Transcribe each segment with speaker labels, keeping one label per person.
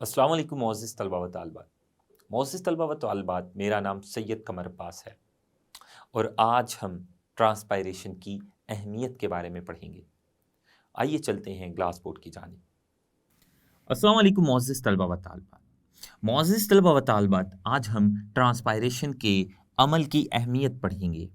Speaker 1: अस्सलाम वालेकुम मोअज़्ज़िज़ तलबा व तालिबात। मोअज़्ज़िज़ तलबा व तालिबात, मेरा नाम सैयद कमर अब्बास है और आज हम ट्रांसपायरेशन की अहमियत के बारे में पढ़ेंगे। आइए चलते हैं ग्लास बोर्ड की जानिब। अस्सलाम वालेकुम मोअज़्ज़िज़ तलबा व तालिबात। मोअज़्ज़िज़ तलबा व तालिबात, आज हम ट्रांसपायरेशन के अमल की अहमियत पढ़ेंगे।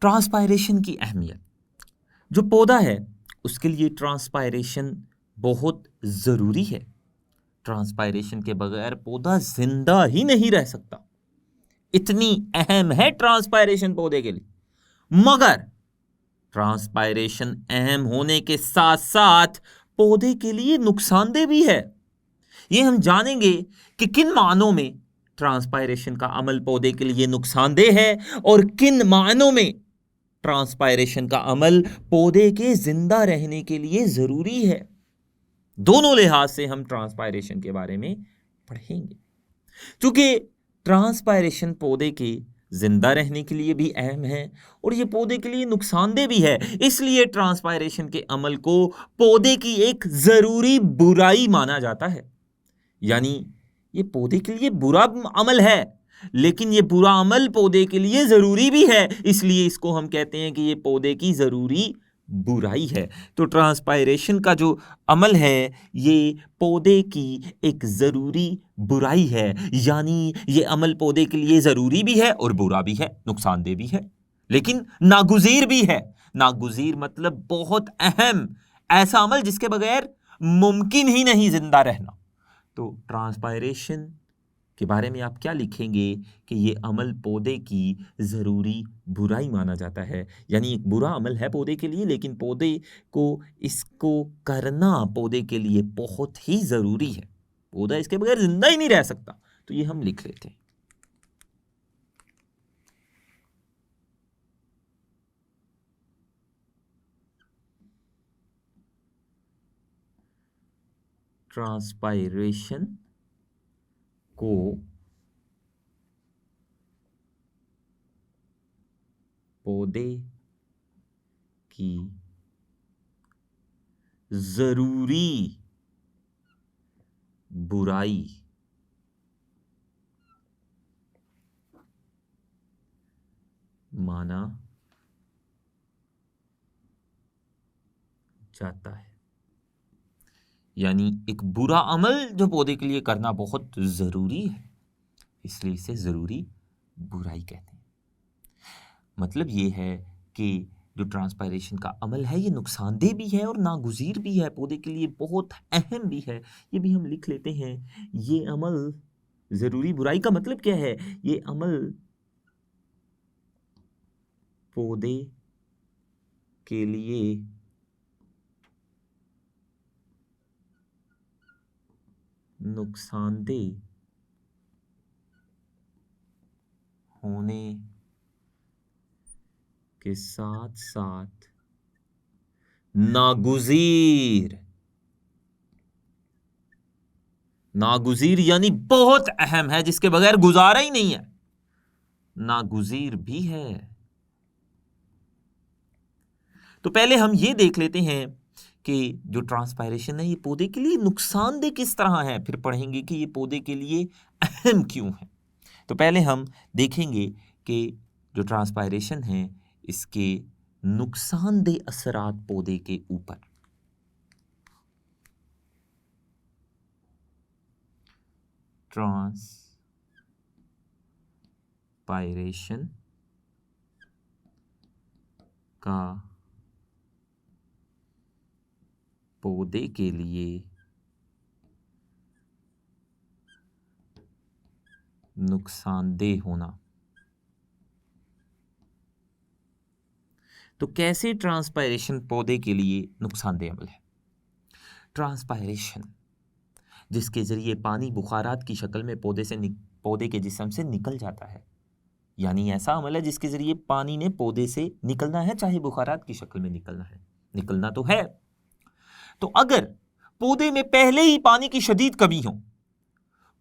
Speaker 1: ट्रांसपायरेशन की अहमियत, जो पौधा है उसके लिए ट्रांसपायरेशन बहुत ज़रूरी है। ट्रांसपायरेशन के बगैर पौधा जिंदा ही नहीं रह सकता। इतनी अहम है ट्रांसपायरेशन पौधे के लिए। मगर ट्रांसपायरेशन अहम होने के साथ साथ पौधे के लिए नुकसानदेह भी है। ये हम जानेंगे कि किन मायनों में ट्रांसपायरेशन का अमल पौधे के लिए नुकसानदेह है और किन मायनों में ट्रांसपायरेशन का अमल पौधे के जिंदा रहने के लिए जरूरी है। दोनों लिहाज से हम ट्रांसपायरेशन के बारे में पढ़ेंगे। क्योंकि ट्रांसपायरेशन पौधे के जिंदा रहने के लिए भी अहम है और ये पौधे के लिए नुकसानदेह भी है, इसलिए ट्रांसपायरेशन के अमल को पौधे की एक जरूरी बुराई माना जाता है। यानी ये पौधे के लिए बुरा अमल है, लेकिन ये बुरा अमल पौधे के लिए जरूरी भी है, इसलिए इसको हम कहते हैं कि ये पौधे की जरूरी बुराई है। तो ट्रांसपायरेशन का जो अमल है ये पौधे की एक ज़रूरी बुराई है, यानी ये अमल पौधे के लिए ज़रूरी भी है और बुरा भी है, नुकसानदेह भी है, लेकिन नागुज़ीर भी है। नागुज़ीर मतलब बहुत अहम, ऐसा अमल जिसके बगैर मुमकिन ही नहीं जिंदा रहना। तो ट्रांसपायरेशन के बारे में आप क्या लिखेंगे कि ये अमल पौधे की ज़रूरी बुराई माना जाता है। यानी एक बुरा अमल है पौधे के लिए, लेकिन पौधे को इसको करना पौधे के लिए बहुत ही ज़रूरी है। पौधा इसके बगैर जिंदा ही नहीं रह सकता। तो ये हम लिख लेते हैं। ट्रांसपायरेशन को पौधे की जरूरी बुराई माना जाता है। यानी एक बुरा अमल जो पौधे के लिए करना बहुत जरूरी है, इसलिए इसे जरूरी बुराई कहते हैं। मतलब ये है कि जो ट्रांसपायरेशन का अमल है ये नुकसानदेह भी है और नागुज़ीर भी है, पौधे के लिए बहुत अहम भी है। ये भी हम लिख लेते हैं। ये अमल ज़रूरी बुराई का मतलब क्या है? ये अमल पौधे के लिए नुकसानदेह होने के साथ साथ नागुज़ीर, नागुज़ीर यानी बहुत अहम है, जिसके बगैर गुजारा ही नहीं है, नागुज़ीर भी है। तो पहले हम ये देख लेते हैं कि जो ट्रांसपायरेशन है ये पौधे के लिए नुकसानदेह किस तरह है, फिर पढ़ेंगे कि ये पौधे के लिए अहम क्यों है। तो पहले हम देखेंगे कि जो ट्रांसपायरेशन है इसके नुकसानदेह असरात पौधे के ऊपर। ट्रांसपायरेशन का पौधे के लिए नुकसानदेह होना। तो कैसे ट्रांसपायरेशन पौधे के लिए नुकसानदेह अमल है? ट्रांसपायरेशन जिसके जरिए पानी बुखारात की शक्ल में पौधे के जिस्म से निकल जाता है, यानी ऐसा अमल है जिसके जरिए पानी ने पौधे से निकलना है, चाहे बुखारात की शक्ल में निकलना है, निकलना तो है। तो अगर पौधे में पहले ही पानी की शदीद कमी हो,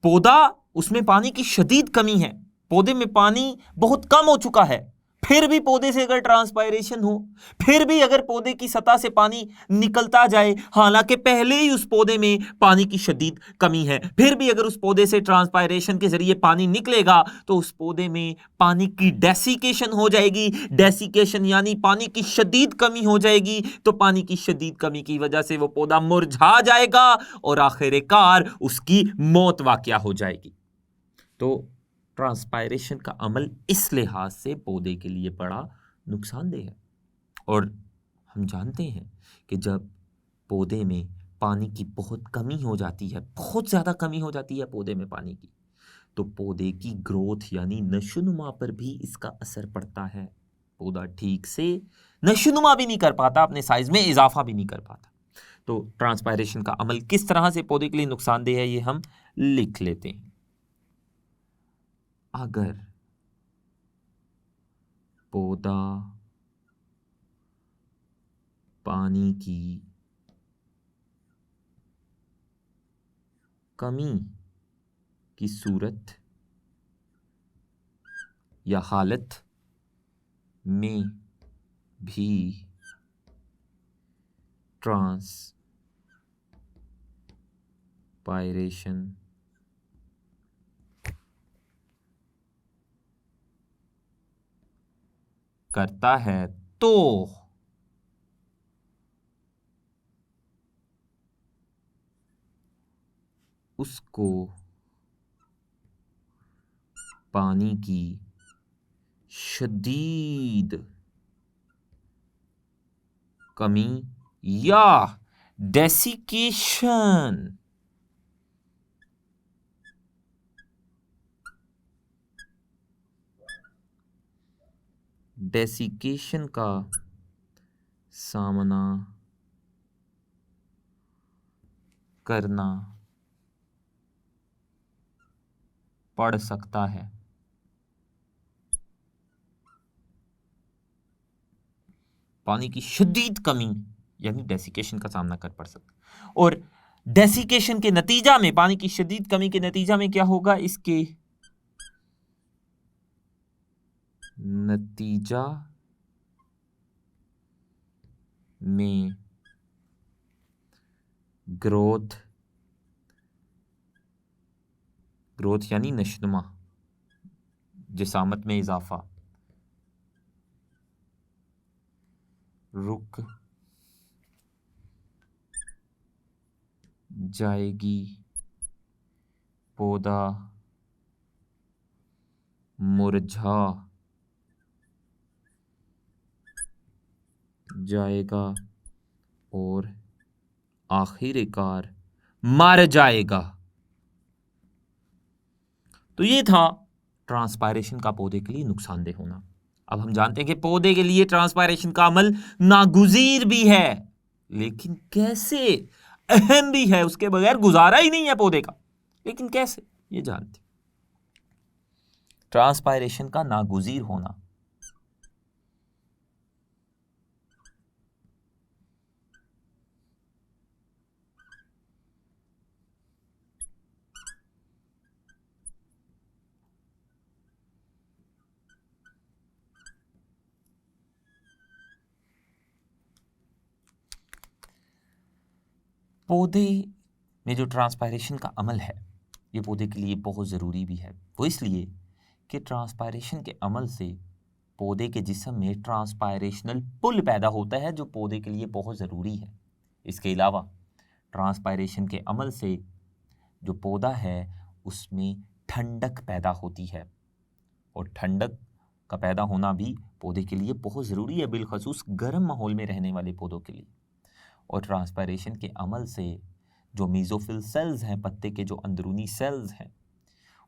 Speaker 1: पौधा उसमें पानी की शदीद कमी है, पौधे में पानी बहुत कम हो चुका है, फिर भी पौधे से अगर ट्रांसपायरेशन हो, फिर भी अगर पौधे की सतह से पानी निकलता जाए, हालांकि पहले ही उस पौधे में पानी की शदीद कमी है, फिर भी अगर उस पौधे से ट्रांसपायरेशन के जरिए पानी निकलेगा तो उस पौधे में पानी की डेसिकेशन हो जाएगी। डेसिकेशन यानी पानी की शदीद कमी हो जाएगी। तो पानी की शदीद कमी की वजह से वो पौधा मुरझा जाएगा और आखिरकार उसकी मौत वाक़या हो जाएगी। तो ट्रांसपायरेशन का अमल इस लिहाज से पौधे के लिए बड़ा नुकसानदेह है। और हम जानते हैं कि जब पौधे में पानी की बहुत कमी हो जाती है, बहुत ज़्यादा कमी हो जाती है पौधे में पानी की, तो पौधे की ग्रोथ यानी नशोनुमा पर भी इसका असर पड़ता है। पौधा ठीक से नशोनुमा भी नहीं कर पाता, अपने साइज में इजाफा भी नहीं कर पाता। तो ट्रांसपायरेशन का अमल किस तरह से पौधे के लिए नुकसानदेह है, ये हम लिख लेते हैं। अगर पौधा पानी की कमी की सूरत या हालत में भी ट्रांसपायरेशन करता है तो उसको पानी की शदीद कमी या डेसिकेशन का सामना करना पड़ सकता है। पानी की शदीद कमी यानी डेसिकेशन का सामना कर पड़ सकता है। और डेसिकेशन के नतीजा में, पानी की शदीद कमी के नतीजा में क्या होगा, इसके नतीजा में ग्रोथ यानी नशनुमा, जिसामत में इजाफा रुक जाएगी। पौधा मुरझा जाएगा और आखिरकार मर जाएगा। तो ये था ट्रांसपायरेशन का पौधे के लिए नुकसानदेह होना। अब हम जानते हैं कि पौधे के लिए ट्रांसपायरेशन का अमल नागुज़ीर भी है, लेकिन कैसे, अहम भी है, उसके बगैर गुजारा ही नहीं है पौधे का। लेकिन कैसे, ये जानते हैं। ट्रांसपायरेशन का नागुज़ीर होना, पौधे में जो ट्रांसपायरेशन का अमल है, ये पौधे के लिए बहुत ज़रूरी भी है। वो इसलिए कि ट्रांसपायरेशन के अमल से पौधे के जिस्म में ट्रांसपायरेशनल पुल पैदा होता है, जो पौधे के लिए बहुत ज़रूरी है। इसके अलावा ट्रांसपायरेशन के अमल से जो पौधा है उसमें ठंडक पैदा होती है, और ठंडक का पैदा होना भी पौधे के लिए बहुत ज़रूरी है, बिलखसूस गर्म माहौल में रहने वाले पौधों के लिए। और ट्रांसपायरेशन के अमल से जो मेसोफिल सेल्स हैं, पत्ते के जो अंदरूनी सेल्स हैं,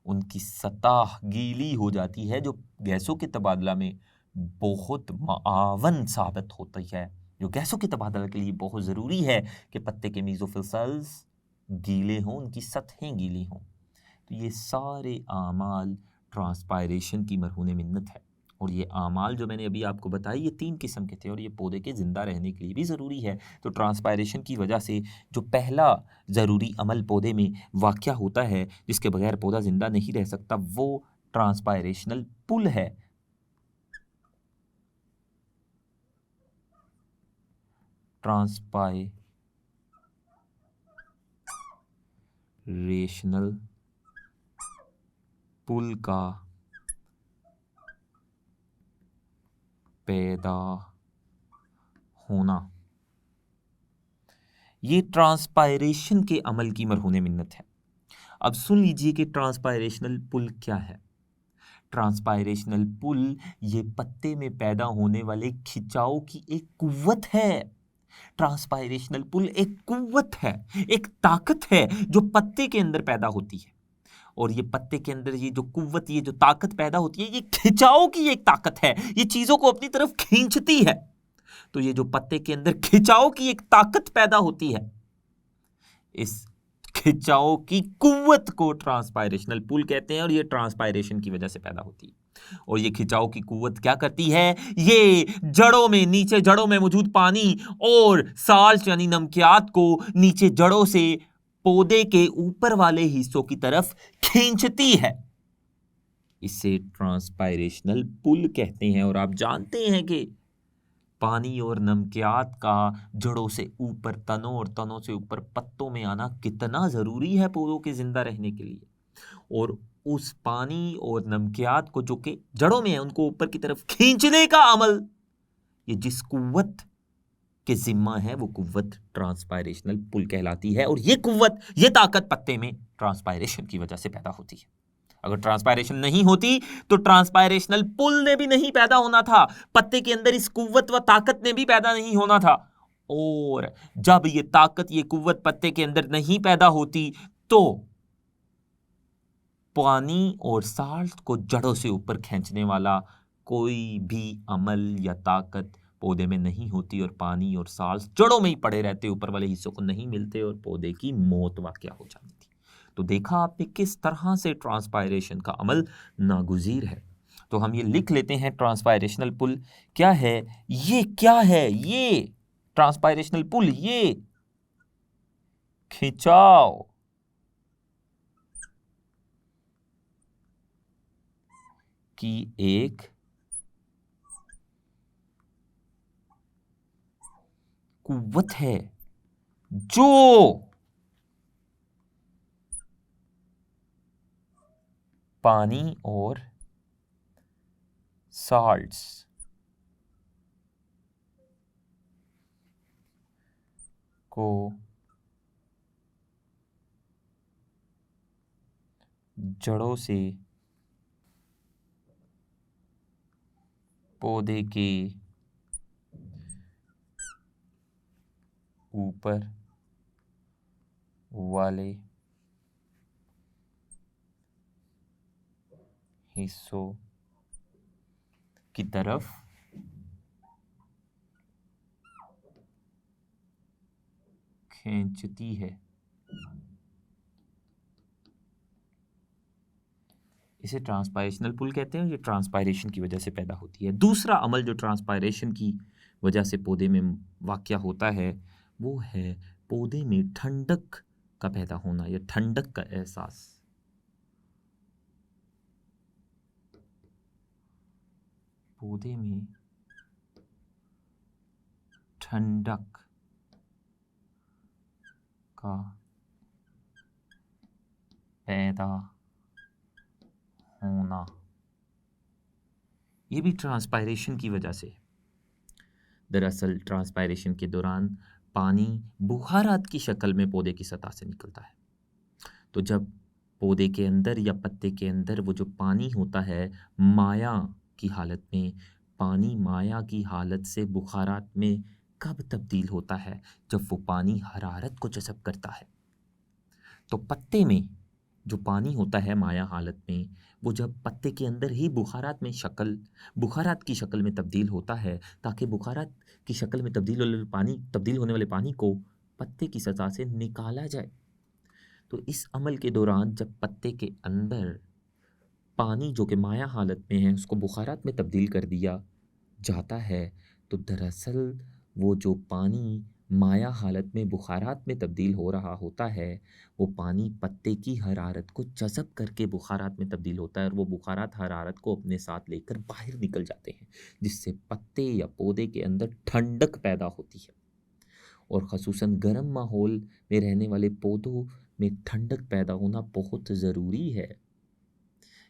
Speaker 1: उनकी सतह गीली हो जाती है, जो गैसों के तबादला में बहुत मुआवन साबित होती है। जो गैसों के तबादला के लिए बहुत ज़रूरी है कि पत्ते के मेसोफिल सेल्स गीले हों, उनकी सतहें गीली हों। तो ये सारे आमाल ट्रांसपायरेशन की मरहून मिन्नत है। और ये आमाल जो मैंने अभी आपको बताई, ये 3 किस्म के थे, और ये पौधे के ज़िंदा रहने के लिए भी ज़रूरी है। तो ट्रांसपायरेशन की वजह से जो पहला ज़रूरी अमल पौधे में वाक़या होता है, जिसके बगैर पौधा ज़िंदा नहीं रह सकता, वो ट्रांसपायरेशनल पुल है। ट्रांसपायरेशनल पुल का पैदा होना। ये ट्रांसपायरेशन के अमल की मरहून मिन्नत है। अब सुन लीजिए कि ट्रांसपायरेशनल पुल क्या है। ट्रांसपायरेशनल पुल ये पत्ते में पैदा होने वाले खिंचाव की एक कुव्वत है। ट्रांसपायरेशनल पुल एक कुव्वत है, एक ताकत है जो पत्ते के अंदर पैदा होती है। और ये पत्ते के अंदर ये जो कुव्वत, ये जो ताकत पैदा होती है, ये खिंचाव की एक ताकत है। ये चीजों को अपनी तरफ खींचती है। तो ये जो पत्ते के अंदर खिंचाव की एक ताकत पैदा होती है, इस खिंचाव की कुव्वत को ट्रांसपायरेशनल पुल कहते हैं। और ये ट्रांसपायरेशन की वजह से पैदा होती है। और ये खिंचाव की कुव्वत क्या करती है? ये जड़ों में, नीचे जड़ों में मौजूद पानी और साल्ट यानी नमकियात को नीचे जड़ों से पौधे के ऊपर वाले हिस्सों की तरफ खींचती है। इसे ट्रांसपायरेशनल पुल कहते हैं। और आप जानते हैं कि पानी और नमकियात का जड़ों से ऊपर तनों और तनों से ऊपर पत्तों में आना कितना ज़रूरी है पौधों के ज़िंदा रहने के लिए। और उस पानी और नमकियात को जो कि जड़ों में है, उनको ऊपर की तरफ खींचने का अमल, ये जिस कुव्वत के जिम्मा है, वो कुव्वत ट्रांसपायरेशनल पुल कहलाती है। और ये कुव्वत, ये ताकत पत्ते में ट्रांसपायरेशन की वजह से पैदा होती है। अगर ट्रांसपायरेशन नहीं होती तो ट्रांसपायरेशनल पुल ने भी नहीं पैदा होना था, पत्ते के अंदर इस कुव्वत व ताकत ने भी पैदा नहीं होना था। और जब ये ताकत, ये कुव्वत पत्ते के अंदर नहीं पैदा होती तो पानी और साल्ट को जड़ों से ऊपर खींचने वाला कोई भी अमल या ताकत पौधे में नहीं होती और पानी और साल्ट जड़ों में ही पड़े रहते, ऊपर वाले हिस्सों को नहीं मिलते और पौधे की मौत वाक़या हो जाती थी। तो देखा आपने किस तरह से ट्रांसपायरेशन का अमल नागुज़ीर है। तो हम ये लिख लेते हैं, ट्रांसपायरेशनल पुल क्या है? ये क्या है? ये ट्रांसपायरेशनल पुल ये खिंचाव की एक कुव्वत है जो पानी और साल्ट्स को जड़ों से पौधे के ऊपर वाले हिस्सों की तरफ खींचती है। इसे ट्रांसपायरेशनल पुल कहते हैं। ये ट्रांसपायरेशन की वजह से पैदा होती है। दूसरा अमल जो ट्रांसपायरेशन की वजह से पौधे में वाक़या होता है, वो है पौधे में ठंडक का पैदा होना या ठंडक का एहसास। पौधे में ठंडक का पैदा होना, ये भी ट्रांसपायरेशन की वजह से। दरअसल ट्रांसपायरेशन के दौरान पानी बुखारात की शक्ल में पौधे की सतह से निकलता है। तो जब पौधे के अंदर या पत्ते के अंदर वो जो पानी होता है माया की हालत में, पानी माया की हालत से बुखारात में कब तब्दील होता है? जब वो पानी हरारत को जज़ब करता है। तो पत्ते में जो पानी होता है माया हालत में, वो जब पत्ते के अंदर ही बुखारात की शक्ल में तब्दील होता है, ताकि बुखारात की शक्ल में तब्दील होने वाले पानी को पत्ते की सतह से निकाला जाए। तो इस अमल के दौरान जब पत्ते के अंदर पानी जो कि माया हालत में है, उसको बुखारात में तब्दील कर दिया जाता है, तो दरअसल वो जो पानी माया हालत में बुखारात में तब्दील हो रहा होता है, वो पानी पत्ते की हरारत को जज़ब करके बुखारात में तब्दील होता है और वो बुखारात हरारत को अपने साथ लेकर बाहर निकल जाते हैं, जिससे पत्ते या पौधे के अंदर ठंडक पैदा होती है। और ख़ुसूसन गर्म माहौल में रहने वाले पौधों में ठंडक पैदा होना बहुत ज़रूरी है।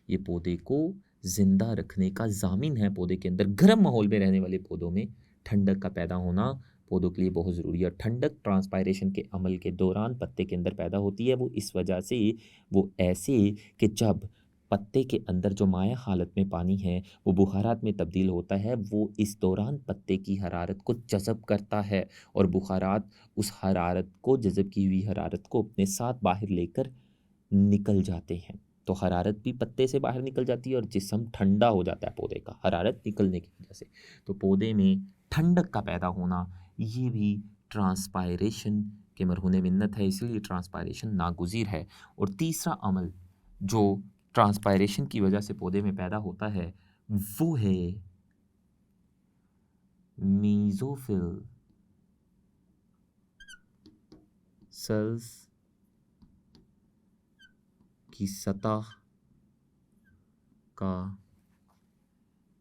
Speaker 1: ये पौधे को ज़िंदा रखने का ज़ामिन है। पौधे के अंदर गर्म माहौल में रहने वाले पौधों में ठंडक का पैदा होना पौधों के लिए बहुत ज़रूरी है। ठंडक ट्रांसपायरेशन के अमल के दौरान पत्ते के अंदर पैदा होती है। वो इस वजह से वो ऐसे कि जब पत्ते के अंदर जो माया हालत में पानी है वो बुखारात में तब्दील होता है, वो इस दौरान पत्ते की हरारत को जज़ब करता है और बुखारात उस हरारत को, जज़ब की हुई हरारत को अपने साथ बाहर लेकर निकल जाते हैं। तो हरारत भी पत्ते से बाहर निकल जाती है और जिस्म ठंडा हो जाता है पौधे का, हरारत निकलने की वजह से। तो पौधे में ठंडक का पैदा होना ये भी ट्रांसपायरेशन के मरहून मिन्नत है, इसलिए ट्रांसपायरेशन नागुज़ीर है। और तीसरा अमल जो ट्रांसपायरेशन की वजह से पौधे में पैदा होता है वो है मीज़ोफिल सेल्स की सतह का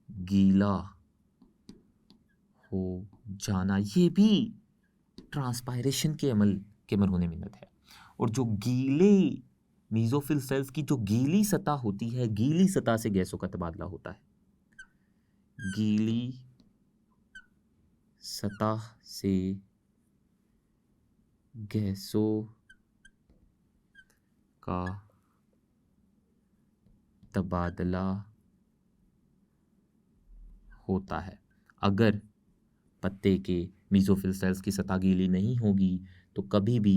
Speaker 1: गीला हो जाना, ये भी ट्रांसपायरेशन के अमल के मरहून मिन्नत है। और जो गीले मीज़ोफिल सेल्स की जो गीली सतह होती है, गीली सतह से गैसों का तबादला होता है। गीली सतह से गैसों का तबादला होता है। अगर पत्ते के मीज़ोफिल सेल्स की सतह गीली नहीं होगी तो कभी भी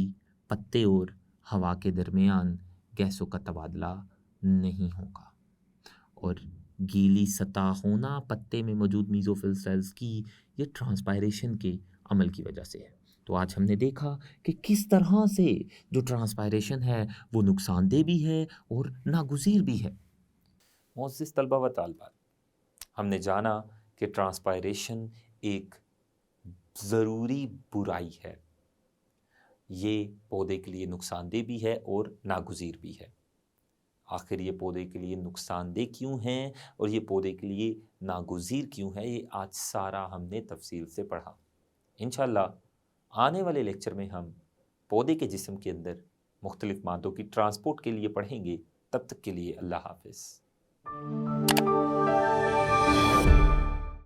Speaker 1: पत्ते और हवा के दरमियान गैसों का तबादला नहीं होगा। और गीली सतह होना पत्ते में मौजूद मीज़ोफिल सेल्स की, ये ट्रांसपायरेशन के अमल की वजह से है। तो आज हमने देखा कि किस तरह से जो ट्रांसपायरेशन है वो नुकसानदेह भी है और नागुज़ीर भी है। मोअज़्ज़िज़ तलबा व तालिबात, हमने जाना कि ट्रांसपायरेशन एक ज़रूरी बुराई है। ये पौधे के लिए नुकसानदेह भी है और नागुज़ीर भी है। आखिर ये पौधे के लिए नुकसानदेह क्यों हैं और ये पौधे के लिए नागुज़ीर क्यों है, ये आज सारा हमने तफसील से पढ़ा। इंशाअल्लाह आने वाले लेक्चर में हम पौधे के जिस्म के अंदर मुख्तलिफ़ मादों की ट्रांसपोर्ट के लिए पढ़ेंगे। तब तक के लिए अल्लाह हाफ़िज़।